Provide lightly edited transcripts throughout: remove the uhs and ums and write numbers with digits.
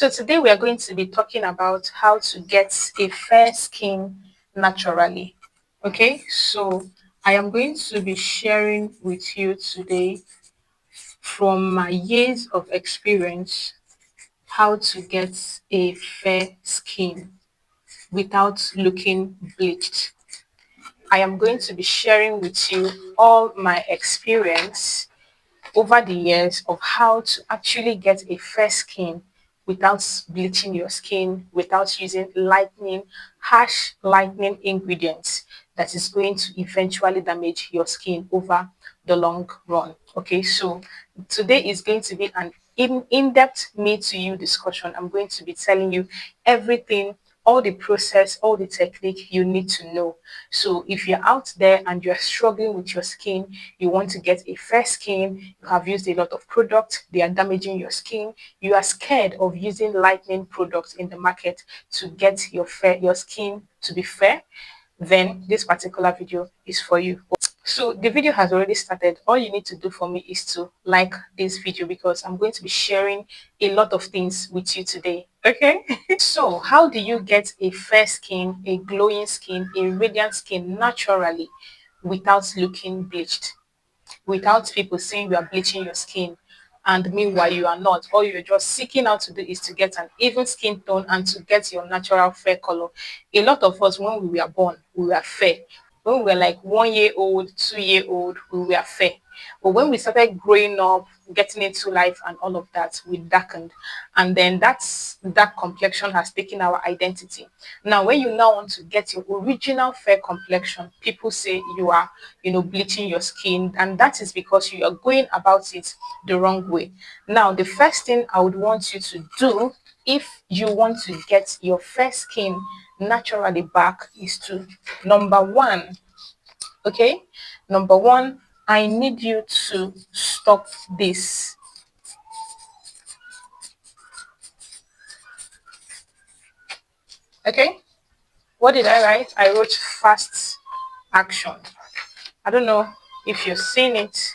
So today we are going to be talking about how to get a fair skin naturally. Okay, so I am going to be sharing with you today from my years of experience how to get a fair skin without looking bleached. I am going to be sharing with you all my experience over the years of how to actually get a fair skin without bleaching your skin, without using lightening, harsh lightening ingredients that is going to eventually damage your skin over the long run. Okay, so today is going to be an in-depth me to you discussion. I'm going to be telling you everything, all the process, all the technique you need to know. So if you're out there and you're struggling with your skin, you want to get a fair skin, you have used a lot of products, they are damaging your skin, you are scared of using lightening products in the market to get your skin to be fair, then this particular video is for you. So the video has already started. All you need to do for me is to like this video because I'm going to be sharing a lot of things with you today. Okay. So how do you get a fair skin, a glowing skin, a radiant skin naturally without looking bleached? Without people saying you are bleaching your skin and meanwhile you are not. All you're just seeking out to do is to get an even skin tone and to get your natural fair color. A lot of us, when we were born, we were fair. When we were like 1 year old, 2 year old, we were fair. But when we started growing up, getting into life and all of that, we darkened. And then that complexion has taken our identity. Now, when you now want to get your original fair complexion, people say you are, bleaching your skin. And that is because you are going about it the wrong way. Now, the first thing I would want you to do if you want to get your fair skin naturally back is to number one, okay, number one, I need you to stop this. Okay, what did I write? I wrote fast action. I don't know if you've seen it,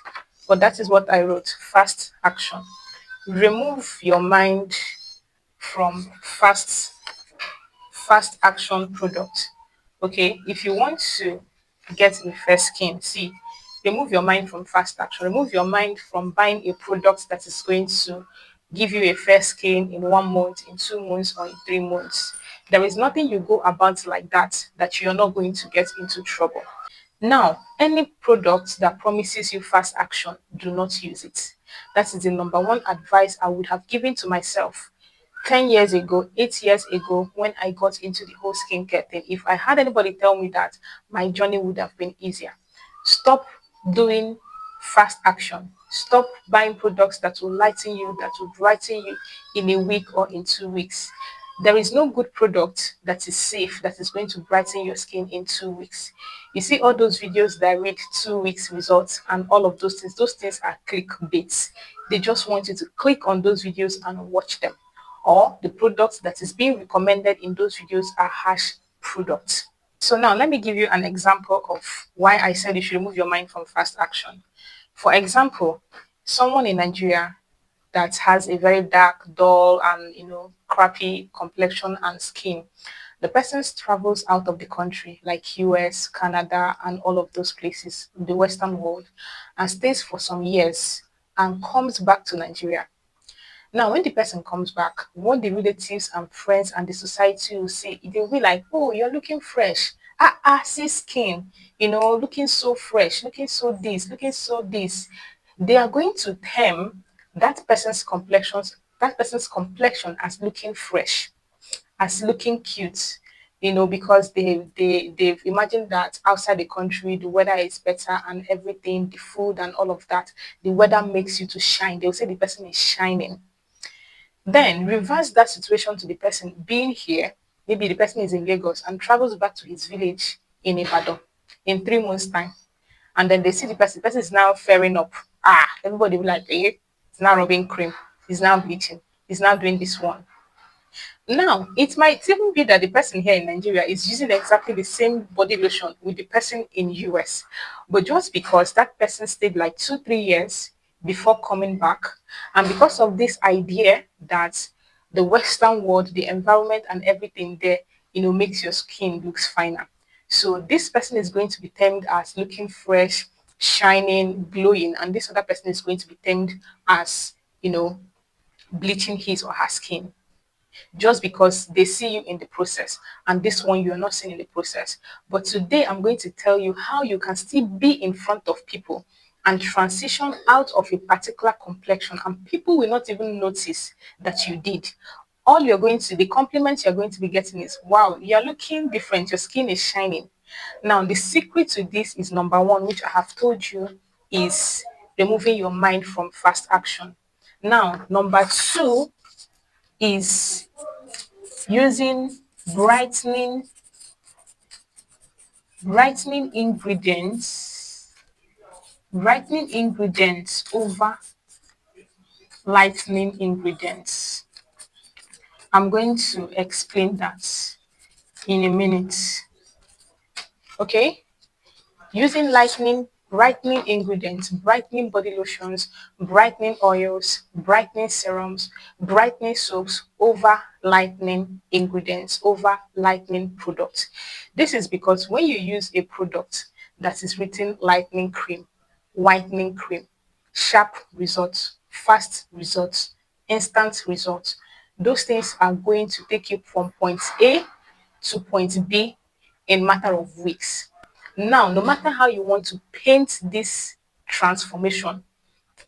but that is what I wrote, fast action. Remove your mind from fast action product. Okay, if you want to get a fair skin, see, remove your mind from fast action, remove your mind from buying a product that is going to give you a fair skin in 1 month, in 2 months, or in 3 months. There is nothing you go about like that you're not going to get into trouble. Now, any product that promises you fast action, do not use it. That is the number one advice I would have given to myself 10 years ago, 8 years ago, when I got into the whole skincare thing. If I had anybody tell me that, my journey would have been easier. Stop doing fast action. Stop buying products that will lighten you, that will brighten you in a week or in 2 weeks. There is no good product that is safe that is going to brighten your skin in 2 weeks. You see all those videos that read 2 weeks results and all of those things are clickbaits. They just want you to click on those videos and watch them. Or the products that is being recommended in those videos are harsh products. So now let me give you an example of why I said you should remove your mind from fast action. For example, someone in Nigeria that has a very dark, dull, and crappy complexion and skin. The person travels out of the country, like US, Canada, and all of those places, the Western world, and stays for some years and comes back to Nigeria. Now, when the person comes back, what the relatives and friends and the society will say, they'll be like, oh, you're looking fresh. See skin, looking so fresh, looking so this, looking so this. They are going to term that person's complexion as looking fresh, as looking cute, because they've imagined that outside the country the weather is better and everything, the food and all of that, the weather makes you to shine. They'll say the person is shining. Then reverse that situation to the person being here. Maybe the person is in Lagos and travels back to his village in Ibadan in 3 months' time. And then they see the person is now fairing up. Everybody will be like, hey, he's now rubbing cream, he's now bleaching, he's now doing this one. Now, it might even be that the person here in Nigeria is using exactly the same body lotion with the person in US. But just because that person stayed like 2, 3 years before coming back, and because of this idea that the Western world, the environment, and everything there, makes your skin looks finer. So this person is going to be termed as looking fresh, shining, glowing, and this other person is going to be termed as, bleaching his or her skin, just because they see you in the process, and this one you are not seeing in the process. But today I'm going to tell you how you can still be in front of people and transition out of a particular complexion, and people will not even notice that you did. All you're going to, the compliments you're going to be getting is, wow, you're looking different, your skin is shining. Now the secret to this is number one, which I have told you, is removing your mind from fast action. Now number two is using brightening brightening ingredients over lightening ingredients. I'm going to explain that in a minute. Okay? Using brightening ingredients, brightening body lotions, brightening oils, brightening serums, brightening soaps over lightening ingredients, over lightening products. This is because when you use a product that is written lightening cream, whitening cream, sharp results, fast results, instant results, those things are going to take you from point A to point B in matter of weeks. Now, no matter how you want to paint this transformation,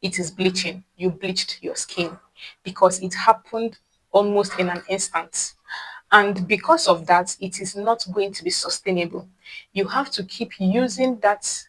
it is bleaching. You bleached your skin because it happened almost in an instant. And because of that, it is not going to be sustainable. You have to keep using that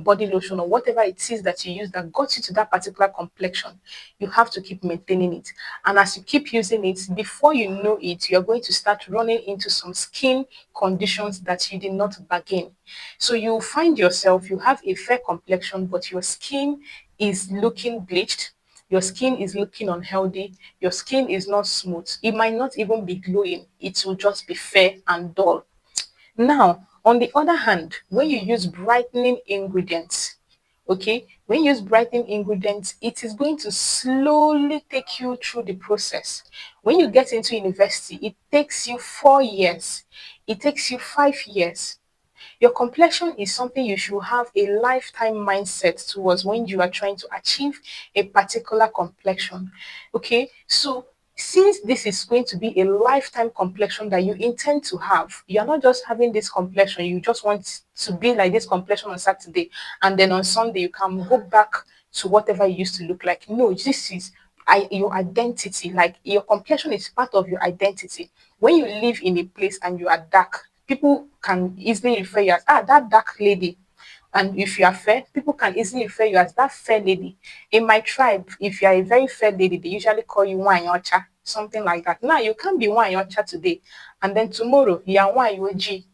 body lotion or whatever it is that you use that got you to that particular complexion. You have to keep maintaining it. And as you keep using it, before you know it, you're going to start running into some skin conditions that you did not bargain. So you find yourself, you have a fair complexion, but your skin is looking bleached, your skin is looking unhealthy, your skin is not smooth. It might not even be glowing, it will just be fair and dull. Now, on the other hand, when you use brightening ingredients, okay, when you use brightening ingredients, it is going to slowly take you through the process. When you get into university, it takes you 4 years, it takes you 5 years. Your complexion is something you should have a lifetime mindset towards when you are trying to achieve a particular complexion. Okay, so since this is going to be a lifetime complexion that you intend to have, you're not just having this complexion, you just want to be like this complexion on Saturday, and then on Sunday you can go back to whatever you used to look like. No, this is your identity. Like your complexion is part of your identity. When you live in a place and you are dark, people can easily refer you as that dark lady. And if you are fair, people can easily refer you as that fair lady. In my tribe, if you are a very fair lady, they usually call you Wanyocha, something like that. Now you can't be Wanyocha today, and then tomorrow you are Wanyoji.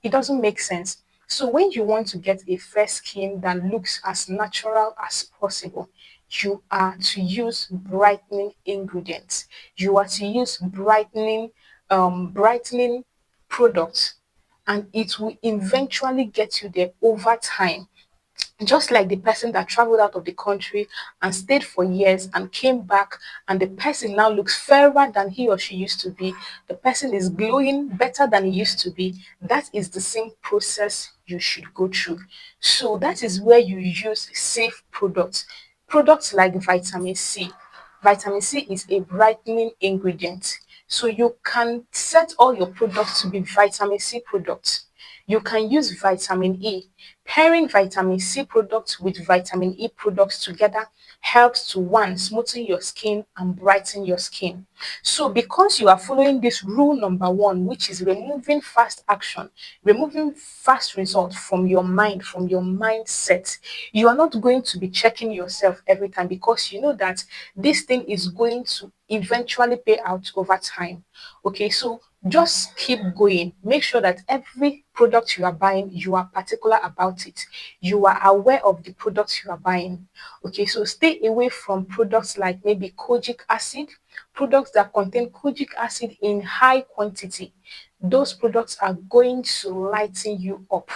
It doesn't make sense. So when you want to get a fair skin that looks as natural as possible, you are to use brightening ingredients. You are to use brightening products, and it will eventually get you there over time. Just like the person that traveled out of the country and stayed for years and came back, and the person now looks fairer than he or she used to be. The person is glowing better than he used to be. That is the same process you should go through. So that is where you use safe products. Products like vitamin C. Vitamin C is a brightening ingredient. So you can set all your products to be vitamin C products. You can use vitamin E. Pairing vitamin C products with vitamin E products together helps to one, smoothen your skin and brighten your skin. So because you are following this rule number one, which is removing fast action, removing fast results from your mind, from your mindset, you are not going to be checking yourself every time, because you know that this thing is going to eventually pay out over time. Okay, so just keep going. Make sure that every product you are buying, you are particular about it. You are aware of the products you are buying. Okay, so stay away from products like maybe kojic acid, products that contain kojic acid in high quantity. Those products are going to lighten you up.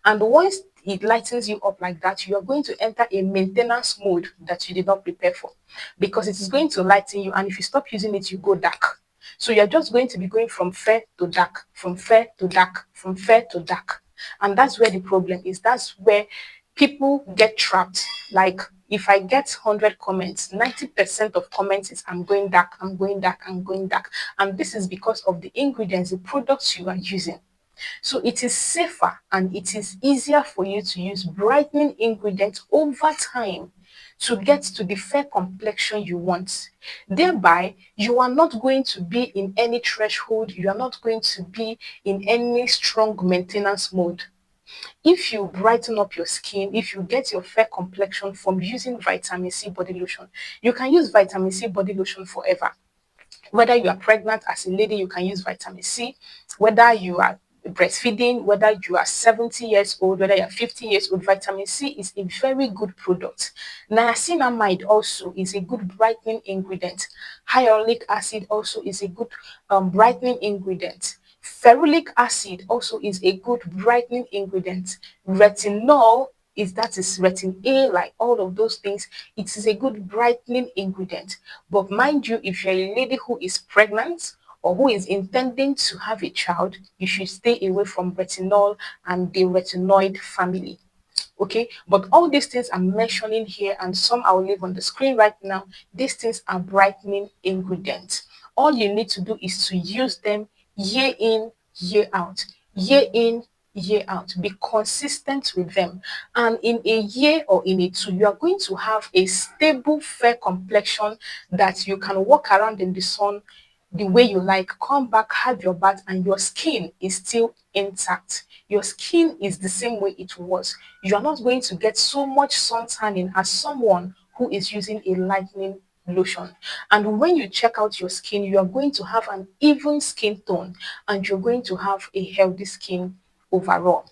And once it lightens you up like that, you are going to enter a maintenance mode that you did not prepare for, because it is going to lighten you, and if you stop using it, you go dark. So you're just going to be going from fair to dark, from fair to dark, from fair to dark. And that's where the problem is. That's where people get trapped. Like, if I get 100 comments, 90% of comments is I'm going dark, I'm going dark, I'm going dark. And this is because of the ingredients, the products you are using. So it is safer and it is easier for you to use brightening ingredients over time to get to the fair complexion you want. Thereby, you are not going to be in any threshold, you are not going to be in any strong maintenance mode. If you brighten up your skin, if you get your fair complexion from using vitamin C body lotion, you can use vitamin C body lotion forever. Whether you are pregnant as a lady, you can use vitamin C. Whether you are breastfeeding, whether you are 70 years old, whether you're 50 years old, vitamin C is a very good product. Niacinamide also is a good brightening ingredient. Hyaluronic acid also is a good brightening ingredient. Ferulic acid also is a good brightening ingredient. Retinol is, that is retin A, like all of those things. It is a good brightening ingredient. But mind you, if you're a lady who is pregnant or who is intending to have a child, you should stay away from retinol and the retinoid family. Okay, but all these things I'm mentioning here, and some I'll leave on the screen right now, these things are brightening ingredients. All you need to do is to use them year in, year out, year in, year out. Be consistent with them, and in a year or in a two, you are going to have a stable, fair complexion that you can walk around in the sun the way you like, come back, have your bath, and your skin is still intact. Your skin is the same way it was. You are not going to get so much sun tanning as someone who is using a lightening lotion. And when you check out your skin, you are going to have an even skin tone, and you're going to have a healthy skin overall.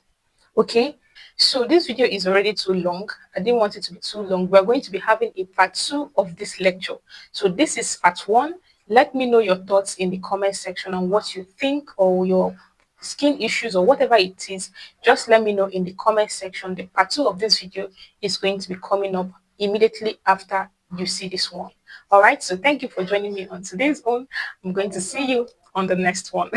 Okay, so this video is already too long. I didn't want it to be too long. We're going to be having a part two of this lecture. So this is part one. Let me know your thoughts in the comment section on what you think, or your skin issues, or whatever it is. Just let me know in the comment section. The part two of this video is going to be coming up immediately after you see this one. All right, so thank you for joining me on today's own. I'm going to see you on the next one.